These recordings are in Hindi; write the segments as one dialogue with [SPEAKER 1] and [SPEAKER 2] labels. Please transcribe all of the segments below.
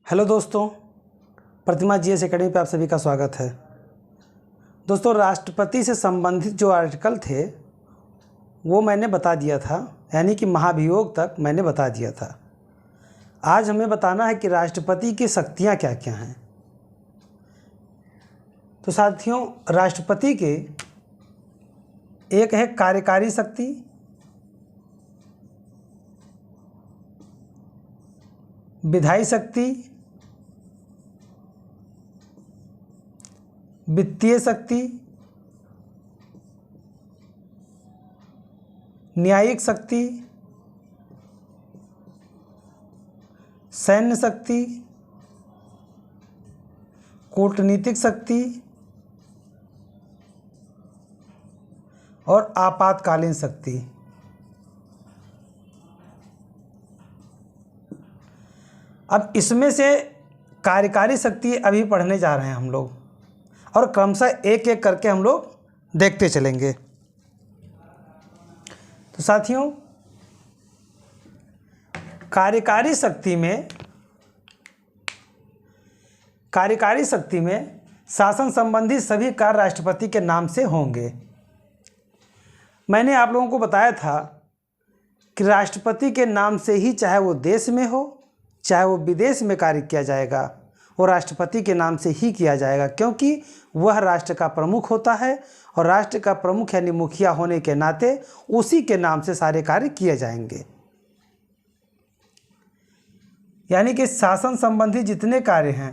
[SPEAKER 1] हेलो दोस्तों, प्रतिमा जीएस एकेडमी पे आप सभी का स्वागत है। दोस्तों, राष्ट्रपति से संबंधित जो आर्टिकल थे वो मैंने बता दिया था, यानी कि महाभियोग तक मैंने बता दिया था। आज हमें बताना है कि राष्ट्रपति की शक्तियां क्या क्या हैं। तो साथियों, राष्ट्रपति के एक है कार्यकारी शक्ति, विधायी शक्ति, वित्तीय शक्ति, न्यायिक शक्ति, सैन्य शक्ति, कूटनीतिक शक्ति और आपातकालीन शक्ति। अब इसमें से कार्यकारी शक्ति अभी पढ़ने जा रहे हैं हम लोग, और क्रमशः एक एक करके हम लोग देखते चलेंगे। तो साथियों, कार्यकारी शक्ति में शासन संबंधी सभी कार्य राष्ट्रपति के नाम से होंगे। मैंने आप लोगों को बताया था कि राष्ट्रपति के नाम से ही, चाहे वो देश में हो चाहे वो विदेश में कार्य किया जाएगा, वो राष्ट्रपति के नाम से ही किया जाएगा, क्योंकि वह राष्ट्र का प्रमुख होता है और राष्ट्र का प्रमुख यानी मुखिया होने के नाते उसी के नाम से सारे कार्य किए जाएंगे। यानी कि शासन संबंधी जितने कार्य हैं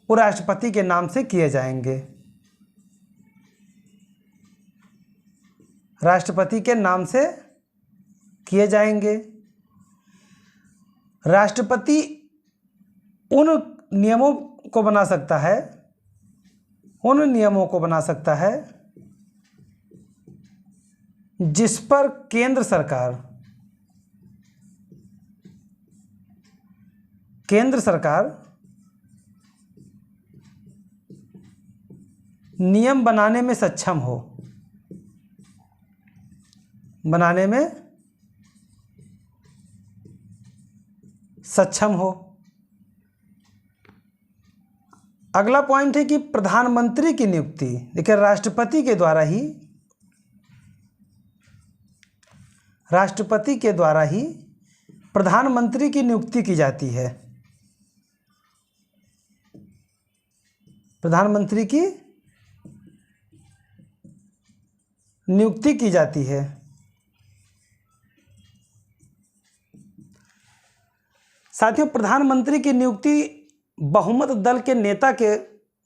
[SPEAKER 1] वो राष्ट्रपति के नाम से किए जाएंगे, राष्ट्रपति के नाम से किए जाएंगे। राष्ट्रपति उन नियमों को बना सकता है जिस पर केंद्र सरकार नियम बनाने में सक्षम हो। अगला पॉइंट है कि प्रधानमंत्री की नियुक्ति, देखिए राष्ट्रपति के द्वारा ही प्रधानमंत्री की नियुक्ति की जाती है। प्रधानमंत्री की नियुक्ति की जाती है। साथियों, प्रधानमंत्री की नियुक्ति बहुमत दल के नेता के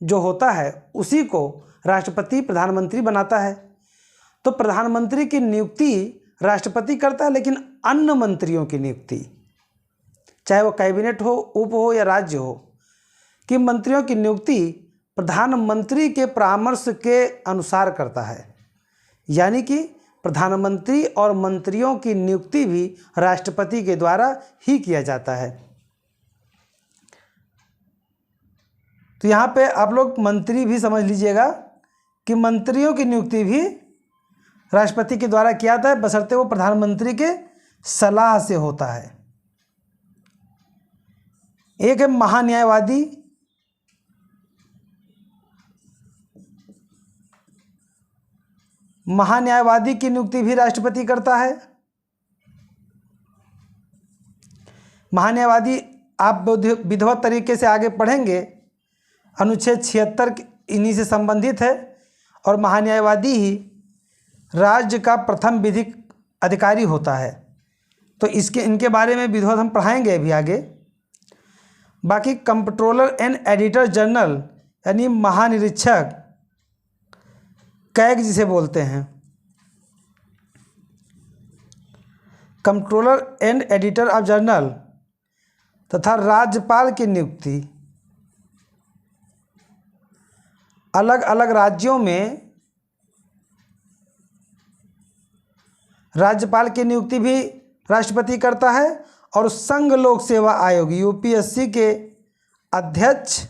[SPEAKER 1] जो होता है उसी को राष्ट्रपति प्रधानमंत्री बनाता है। तो प्रधानमंत्री की नियुक्ति राष्ट्रपति करता है, लेकिन अन्य मंत्रियों की नियुक्ति, चाहे वो कैबिनेट हो, उप हो या राज्य हो, कि मंत्रियों की नियुक्ति प्रधानमंत्री के परामर्श के अनुसार करता है। यानी कि प्रधानमंत्री और मंत्रियों की नियुक्ति भी राष्ट्रपति के द्वारा ही किया जाता है। तो यहाँ पे आप लोग मंत्री भी समझ लीजिएगा कि मंत्रियों की नियुक्ति भी राष्ट्रपति के द्वारा किया जाता है, बशर्ते वो प्रधानमंत्री के सलाह से होता है। एक है महान्यायवादी। महान्यायवादी की नियुक्ति भी राष्ट्रपति करता है। महान्यायवादी आप विधिवत तरीके से आगे पढ़ेंगे, अनुच्छेद 76 इन्हीं से संबंधित है, और महान्यायवादी ही राज्य का प्रथम विधिक अधिकारी होता है। तो इनके बारे में विधिवत हम पढ़ाएंगे अभी आगे। बाकी कंप्ट्रोलर एंड एडिटर जनरल यानी महानिरीक्षक, कैग जिसे बोलते हैं, comptroller and editor of journal, तथा राज्यपाल की नियुक्ति अलग अलग राज्यों में राज्यपाल की नियुक्ति भी राष्ट्रपति करता है, और संघ लोक सेवा आयोग यूपीएससी के अध्यक्ष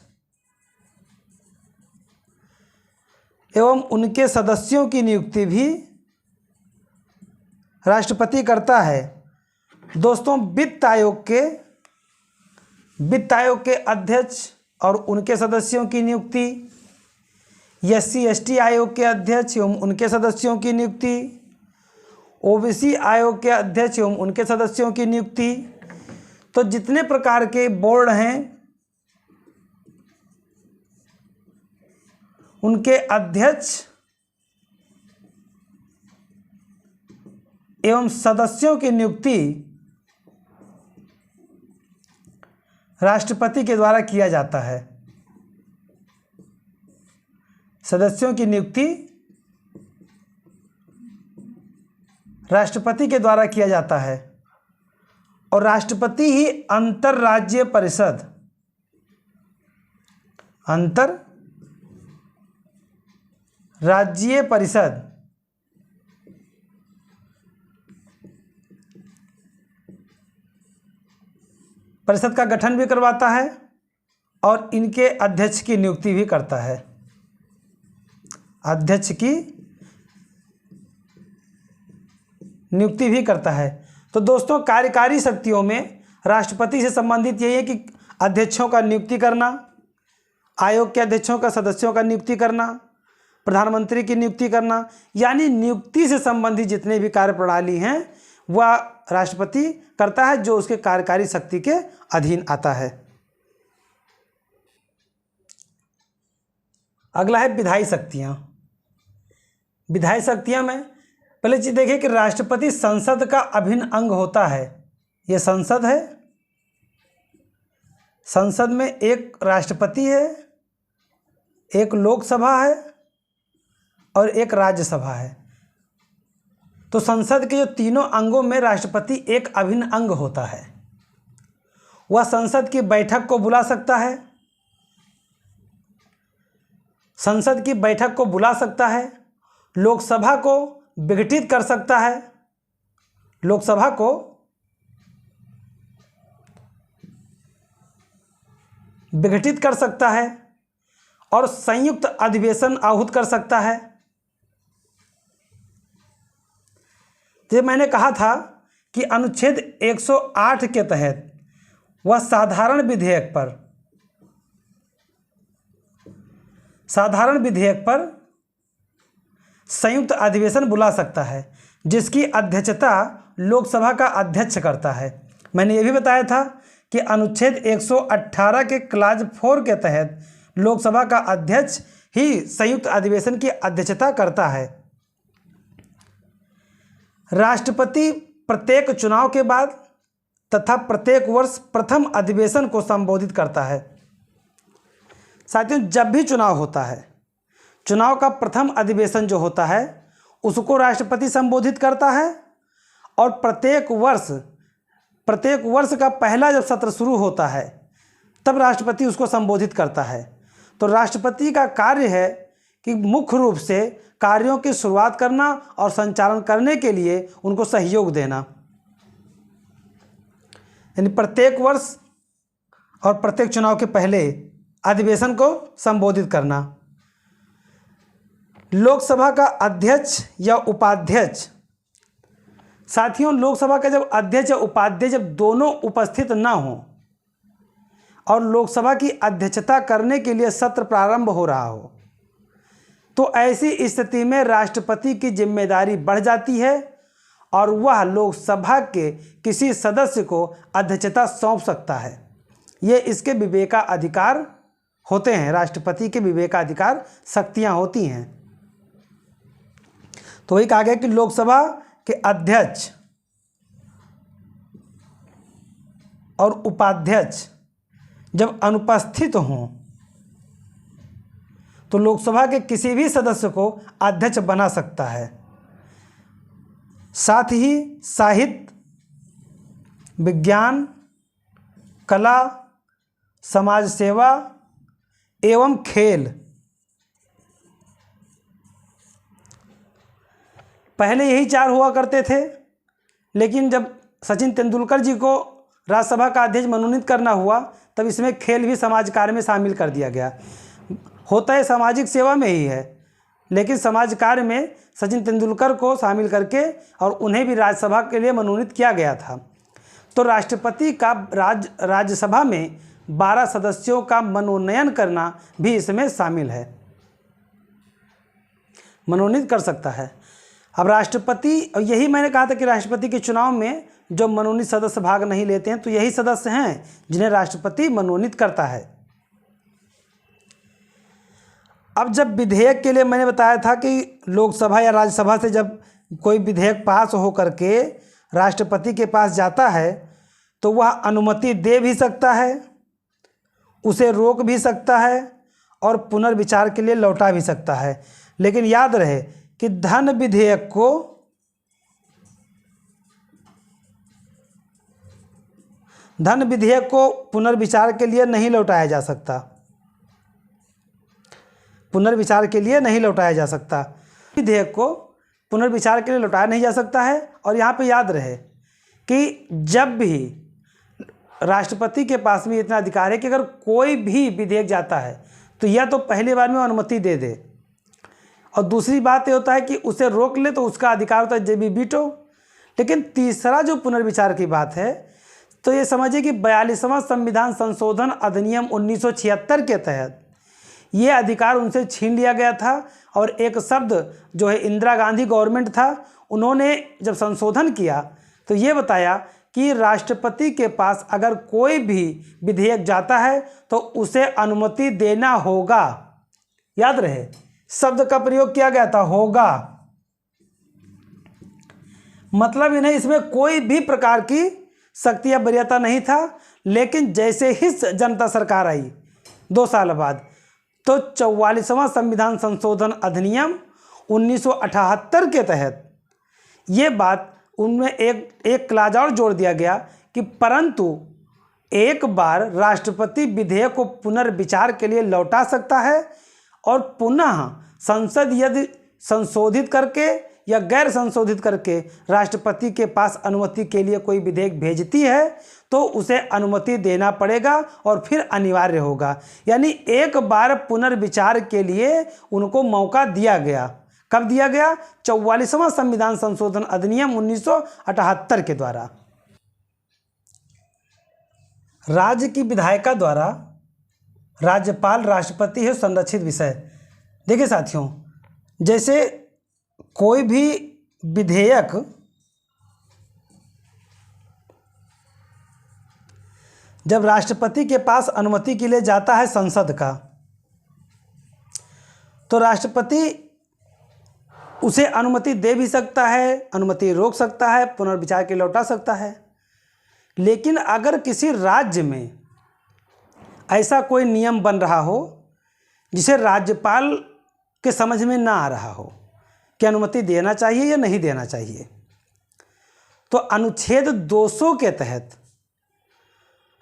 [SPEAKER 1] एवं उनके सदस्यों की नियुक्ति भी राष्ट्रपति करता है। दोस्तों, वित्त आयोग के वित्त आयोग के अध्यक्ष और उनके सदस्यों की नियुक्ति, SC/ST आयोग के अध्यक्ष एवं उनके सदस्यों की नियुक्ति, OBC आयोग के अध्यक्ष एवं उनके सदस्यों की नियुक्ति। तो जितने प्रकार के बोर्ड हैं उनके अध्यक्ष एवं सदस्यों की नियुक्ति राष्ट्रपति के द्वारा किया जाता है। सदस्यों की नियुक्ति राष्ट्रपति के द्वारा किया जाता है और राष्ट्रपति ही अंतर्राज्यीय परिषद परिषद का गठन भी करवाता है और इनके अध्यक्ष की नियुक्ति भी करता है। अध्यक्ष की नियुक्ति भी करता है। तो दोस्तों, कार्यकारी शक्तियों में राष्ट्रपति से संबंधित यही है कि अध्यक्षों का नियुक्ति करना, आयोग के अध्यक्षों का सदस्यों का नियुक्ति करना, प्रधानमंत्री की नियुक्ति करना, यानी नियुक्ति से संबंधित जितने भी कार्यप्रणाली हैं वह राष्ट्रपति करता है, जो उसके कार्यकारी शक्ति के अधीन आता है। अगला है विधायी शक्तियाँ। विधायी शक्तियाँ में पहले चीज देखिए कि राष्ट्रपति संसद का अभिन्न अंग होता है। यह संसद है, संसद में एक राष्ट्रपति है, एक लोकसभा है और एक राज्यसभा है। तो संसद के जो तीनों अंगों में राष्ट्रपति एक अभिन्न अंग होता है। वह संसद की बैठक को बुला सकता है, संसद की बैठक को बुला सकता है, लोकसभा को विघटित कर सकता है, लोकसभा को विघटित कर सकता है और संयुक्त अधिवेशन आहूत कर सकता है। तो मैंने कहा था कि अनुच्छेद 108 के तहत वह साधारण विधेयक पर संयुक्त अधिवेशन बुला सकता है, जिसकी अध्यक्षता लोकसभा का अध्यक्ष करता है। मैंने यह भी बताया था कि अनुच्छेद 118 के क्लाज 4 के तहत लोकसभा का अध्यक्ष ही संयुक्त अधिवेशन की अध्यक्षता करता है। राष्ट्रपति प्रत्येक चुनाव के बाद तथा प्रत्येक वर्ष प्रथम अधिवेशन को संबोधित करता है। साथियों, जब भी चुनाव होता है, चुनाव का प्रथम अधिवेशन जो होता है उसको राष्ट्रपति संबोधित करता है और प्रत्येक वर्ष का पहला जब सत्र शुरू होता है तब राष्ट्रपति उसको संबोधित करता है। तो राष्ट्रपति का कार्य है कि मुख्य रूप से कार्यों की शुरुआत करना और संचालन करने के लिए उनको सहयोग देना, यानी प्रत्येक वर्ष और प्रत्येक चुनाव के पहले अधिवेशन को संबोधित करना। लोकसभा का अध्यक्ष या उपाध्यक्ष, साथियों, लोकसभा का जब अध्यक्ष या उपाध्यक्ष जब दोनों उपस्थित ना हो और लोकसभा की अध्यक्षता करने के लिए सत्र प्रारंभ हो रहा हो, तो ऐसी स्थिति में राष्ट्रपति की जिम्मेदारी बढ़ जाती है और वह लोकसभा के किसी सदस्य को अध्यक्षता सौंप सकता है। ये इसके विवेकाधिकार होते हैं, राष्ट्रपति के विवेकाधिकार शक्तियां होती हैं। तो वही कहा गया कि लोकसभा के अध्यक्ष और उपाध्यक्ष जब अनुपस्थित हों तो लोकसभा के किसी भी सदस्य को अध्यक्ष बना सकता है। साथ ही साहित्य, विज्ञान, कला, समाज सेवा एवं खेल, पहले यही 4 हुआ करते थे, लेकिन जब सचिन तेंदुलकर जी को राज्यसभा का अध्यक्ष मनोनीत करना हुआ तब इसमें खेल भी समाज कार्य में शामिल कर दिया गया। होता है सामाजिक सेवा में ही है, लेकिन समाज कार्य में सचिन तेंदुलकर को शामिल करके और उन्हें भी राज्यसभा के लिए मनोनीत किया गया था। तो राष्ट्रपति का राज्यसभा में 12 सदस्यों का मनोनयन करना भी इसमें शामिल है, मनोनीत कर सकता है। अब राष्ट्रपति, और यही मैंने कहा था कि राष्ट्रपति के चुनाव में जो मनोनीत सदस्य भाग नहीं लेते हैं, तो यही सदस्य हैं जिन्हें राष्ट्रपति मनोनीत करता है। अब जब विधेयक के लिए मैंने बताया था कि लोकसभा या राज्यसभा से जब कोई विधेयक पास हो करके राष्ट्रपति के पास जाता है तो वह अनुमति दे भी सकता है, उसे रोक भी सकता है और पुनर्विचार के लिए लौटा भी सकता है। लेकिन याद रहे कि धन विधेयक को पुनर्विचार के लिए नहीं लौटाया जा सकता, पुनर्विचार के लिए नहीं लौटाया जा सकता। विधेयक को पुनर्विचार के लिए लौटाया नहीं जा सकता है। और यहाँ पे याद रहे कि जब भी राष्ट्रपति के पास में इतना अधिकार है कि अगर कोई भी विधेयक जाता है तो या तो पहली बार में अनुमति दे दे, और दूसरी बात ये होता है कि उसे रोक ले तो उसका अधिकार होता है जेबी वीटो। लेकिन तीसरा जो पुनर्विचार की बात है, तो ये समझिए कि 42वां संविधान संशोधन अधिनियम 1976 के तहत ये अधिकार उनसे छीन लिया गया था। और एक शब्द जो है इंदिरा गांधी गवर्नमेंट था, उन्होंने जब संशोधन किया तो ये बताया कि राष्ट्रपति के पास अगर कोई भी विधेयक जाता है तो उसे अनुमति देना होगा। याद रहे, शब्द का प्रयोग किया गया था, होगा। मतलब इन्हें इसमें कोई भी प्रकार की शक्ति या वरीयता नहीं था। लेकिन जैसे ही जनता सरकार आई 2 साल बाद, तो 44वां संविधान संशोधन अधिनियम 1978 के तहत ये बात उनमें एक क्लाज और जोड़ दिया गया कि परंतु एक बार राष्ट्रपति विधेयक को पुनर्विचार के लिए लौटा सकता है और पुनः संसद यदि संशोधित करके या गैर संशोधित करके राष्ट्रपति के पास अनुमति के लिए कोई विधेयक भेजती है तो उसे अनुमति देना पड़ेगा और फिर अनिवार्य होगा। यानी एक बार पुनर्विचार के लिए उनको मौका दिया गया। कब दिया गया? 44वां संविधान संशोधन अधिनियम 1978 के द्वारा। राज्य की विधायिका द्वारा राज्यपाल राष्ट्रपति है संरक्षित विषय। देखिए साथियों, जैसे कोई भी विधेयक जब राष्ट्रपति के पास अनुमति के लिए जाता है संसद का, तो राष्ट्रपति उसे अनुमति दे भी सकता है, अनुमति रोक सकता है, पुनर्विचार के लिए लौटा सकता है। लेकिन अगर किसी राज्य में ऐसा कोई नियम बन रहा हो जिसे राज्यपाल के समझ में ना आ रहा हो कि अनुमति देना चाहिए या नहीं देना चाहिए, तो अनुच्छेद 200 के तहत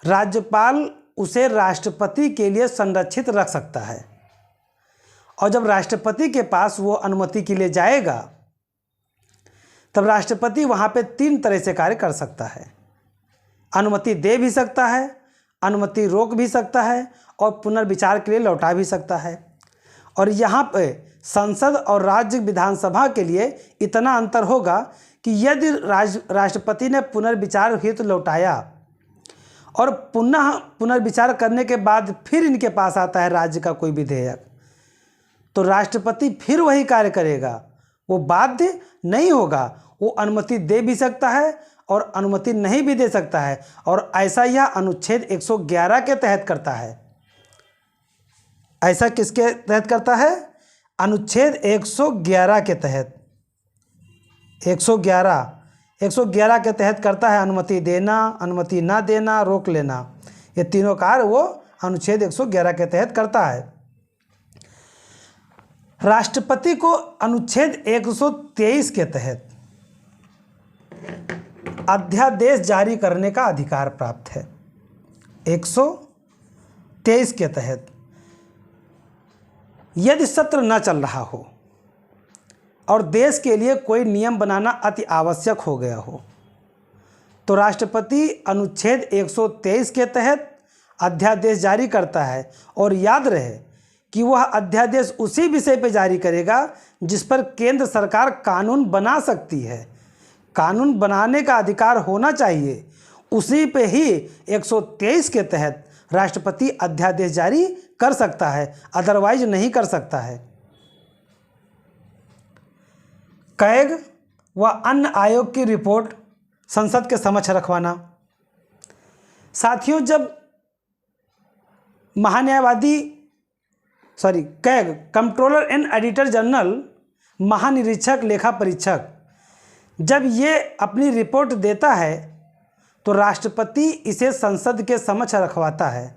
[SPEAKER 1] राज्यपाल उसे राष्ट्रपति के लिए संरक्षित रख सकता है। और जब राष्ट्रपति के पास वो अनुमति के लिए जाएगा तब राष्ट्रपति वहाँ पे 3 तरह से कार्य कर सकता है। अनुमति दे भी सकता है, अनुमति रोक भी सकता है और पुनर्विचार के लिए लौटा भी सकता है। और यहाँ पे संसद और राज्य विधानसभा के लिए इतना अंतर होगा कि यदि राष्ट्रपति ने पुनर्विचार हेतु लौटाया और पुनः पुनर्विचार करने के बाद फिर इनके पास आता है राज्य का कोई विधेयक, तो राष्ट्रपति फिर वही कार्य करेगा, वो बाध्य नहीं होगा। वो अनुमति दे भी सकता है और अनुमति नहीं भी दे सकता है। और ऐसा यह अनुच्छेद 111 के तहत करता है। ऐसा किसके तहत करता है? अनुच्छेद 111 के तहत। 111 के तहत करता है। अनुमति देना, अनुमति ना देना, रोक लेना, ये तीनों कार्य वो अनुच्छेद 111 के तहत करता है। राष्ट्रपति को अनुच्छेद 123 के तहत अध्यादेश जारी करने का अधिकार प्राप्त है। 123 के तहत यदि सत्र न चल रहा हो और देश के लिए कोई नियम बनाना अति आवश्यक हो गया हो, तो राष्ट्रपति अनुच्छेद 123 के तहत अध्यादेश जारी करता है। और याद रहे कि वह अध्यादेश उसी विषय पर जारी करेगा जिस पर केंद्र सरकार कानून बना सकती है। कानून बनाने का अधिकार होना चाहिए, उसी पे ही 123 के तहत राष्ट्रपति अध्यादेश जारी कर सकता है, अदरवाइज नहीं कर सकता है। कैग व अन्य आयोग की रिपोर्ट संसद के समक्ष रखवाना। साथियों, जब CAG controller and editor general, महानिरीक्षक लेखा परीक्षक, जब ये अपनी रिपोर्ट देता है तो राष्ट्रपति इसे संसद के समक्ष रखवाता है।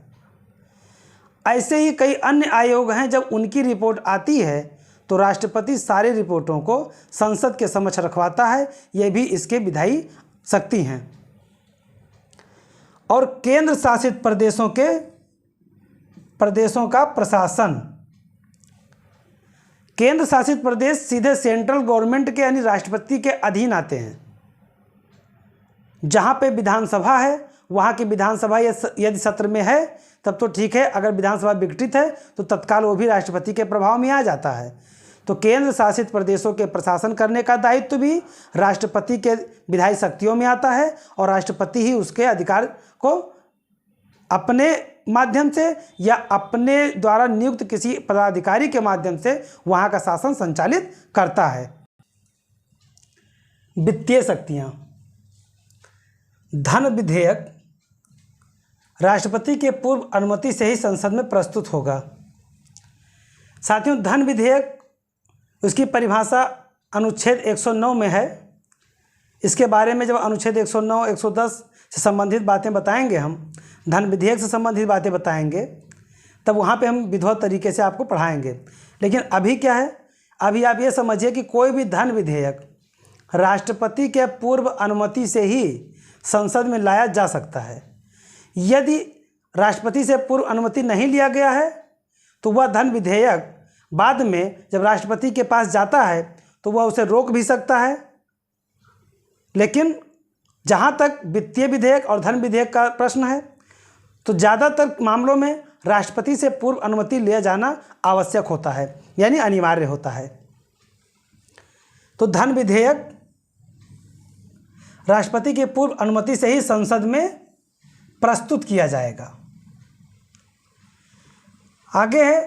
[SPEAKER 1] ऐसे ही कई अन्य आयोग हैं, जब उनकी रिपोर्ट आती है तो राष्ट्रपति सारे रिपोर्टों को संसद के समक्ष रखवाता है। ये भी इसके विधायी शक्ति हैं। और केंद्र शासित प्रदेशों का प्रशासन। केंद्र शासित प्रदेश सीधे सेंट्रल गवर्नमेंट के यानी राष्ट्रपति के अधीन आते हैं। जहाँ पे विधानसभा है वहाँ की विधानसभा यदि सत्र में है तब तो ठीक है, अगर विधानसभा विघटित है तो तत्काल वो भी राष्ट्रपति के प्रभाव में आ जाता है। तो केंद्र शासित प्रदेशों के प्रशासन करने का दायित्व भी राष्ट्रपति के विधायी शक्तियों में आता है और राष्ट्रपति ही उसके अधिकार को अपने माध्यम से या अपने द्वारा नियुक्त किसी पदाधिकारी के माध्यम से वहाँ का शासन संचालित करता है। वित्तीय शक्तियाँ। धन विधेयक राष्ट्रपति के पूर्व अनुमति से ही संसद में प्रस्तुत होगा। साथियों, धन विधेयक, उसकी परिभाषा अनुच्छेद 109 में है। इसके बारे में जब अनुच्छेद 109, 110 से संबंधित बातें बताएंगे, हम धन विधेयक से संबंधित बातें बताएंगे, तब वहाँ पे हम विधिवत तरीके से आपको पढ़ाएंगे। लेकिन अभी क्या है, अभी आप ये समझिए कि कोई भी धन विधेयक राष्ट्रपति के पूर्व अनुमति से ही संसद में लाया जा सकता है। यदि राष्ट्रपति से पूर्व अनुमति नहीं लिया गया है तो वह धन विधेयक बाद में जब राष्ट्रपति के पास जाता है तो वह उसे रोक भी सकता है। लेकिन जहाँ तक वित्तीय विधेयक और धन विधेयक का प्रश्न है तो ज़्यादातर मामलों में राष्ट्रपति से पूर्व अनुमति लिया जाना आवश्यक होता है, यानी अनिवार्य होता है। तो धन विधेयक राष्ट्रपति के पूर्व अनुमति से ही संसद में प्रस्तुत किया जाएगा। आगे है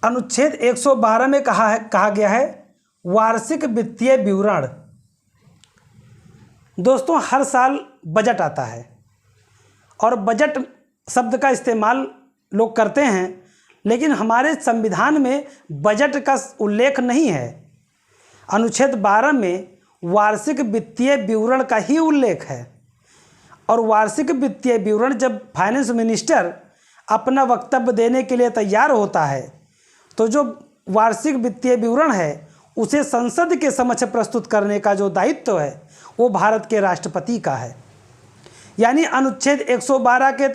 [SPEAKER 1] अनुच्छेद 112 में कहा गया है वार्षिक वित्तीय विवरण। दोस्तों, हर साल बजट आता है और बजट शब्द का इस्तेमाल लोग करते हैं, लेकिन हमारे संविधान में बजट का उल्लेख नहीं है। अनुच्छेद 12 में वार्षिक वित्तीय विवरण का ही उल्लेख है। और वार्षिक वित्तीय विवरण जब फाइनेंस मिनिस्टर अपना वक्तव्य देने के लिए तैयार होता है तो जो वार्षिक वित्तीय विवरण है उसे संसद के समक्ष प्रस्तुत करने का जो दायित्व है वो भारत के राष्ट्रपति का है। यानी अनुच्छेद 112 के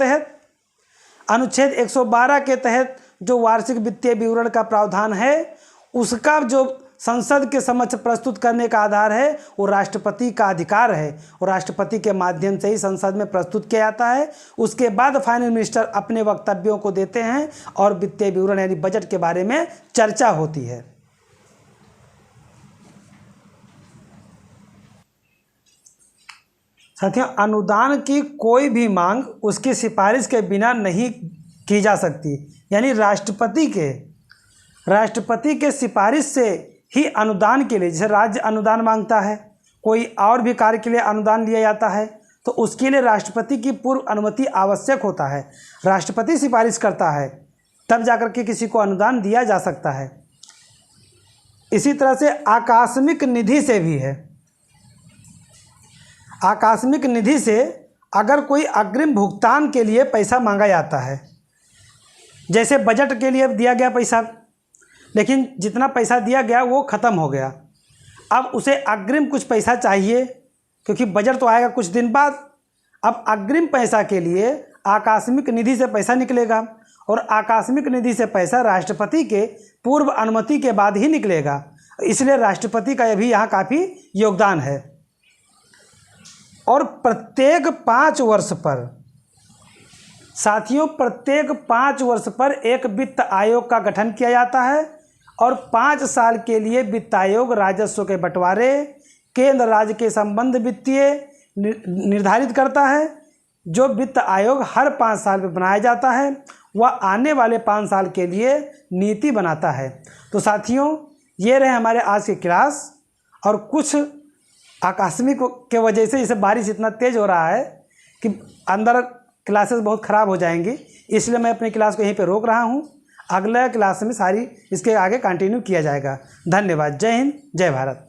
[SPEAKER 1] तहत जो वार्षिक वित्तीय विवरण का प्रावधान है उसका जो संसद के समक्ष प्रस्तुत करने का आधार है वो राष्ट्रपति का अधिकार है और राष्ट्रपति के माध्यम से ही संसद में प्रस्तुत किया जाता है। उसके बाद फाइनेंस मिनिस्टर अपने वक्तव्यों को देते हैं और वित्तीय विवरण यानी बजट के बारे में चर्चा होती है। साथियों, अनुदान की कोई भी मांग उसकी सिफारिश के बिना नहीं की जा सकती, यानी राष्ट्रपति के सिफारिश से ही अनुदान के लिए, जैसे राज्य अनुदान मांगता है, कोई और भी कार्य के लिए अनुदान लिया जाता है तो उसके लिए राष्ट्रपति की पूर्व अनुमति आवश्यक होता है। राष्ट्रपति सिफारिश करता है तब जाकर के किसी को अनुदान दिया जा सकता है। इसी तरह से आकस्मिक निधि से भी है। आकस्मिक निधि से अगर कोई अग्रिम भुगतान के लिए पैसा मांगा जाता है, जैसे बजट के लिए दिया गया पैसा, लेकिन जितना पैसा दिया गया वो ख़त्म हो गया, अब उसे अग्रिम कुछ पैसा चाहिए क्योंकि बजट तो आएगा कुछ दिन बाद। अब अग्रिम पैसा के लिए आकस्मिक निधि से पैसा निकलेगा और आकस्मिक निधि से पैसा राष्ट्रपति के पूर्व अनुमति के बाद ही निकलेगा, इसलिए राष्ट्रपति का भी यहाँ काफ़ी योगदान है। और प्रत्येक 5 वर्ष पर, साथियों, प्रत्येक 5 वर्ष पर एक वित्त आयोग का गठन किया जाता है और 5 साल के लिए वित्त आयोग राजस्व के बंटवारे, केंद्र राज्य के संबंध वित्तीय निर्धारित करता है, जो वित्त आयोग हर 5 साल में बनाया जाता है वह आने वाले 5 साल के लिए नीति बनाता है। तो साथियों, ये रहे हमारे आज की क्लास। और कुछ आकस्मिक के वजह से जैसे बारिश इतना तेज़ हो रहा है कि अंदर क्लासेस बहुत ख़राब हो जाएंगी, इसलिए मैं अपनी क्लास को यहीं पे रोक रहा हूँ। अगला क्लास में सारी इसके आगे कंटिन्यू किया जाएगा। धन्यवाद। जय हिंद, जय भारत।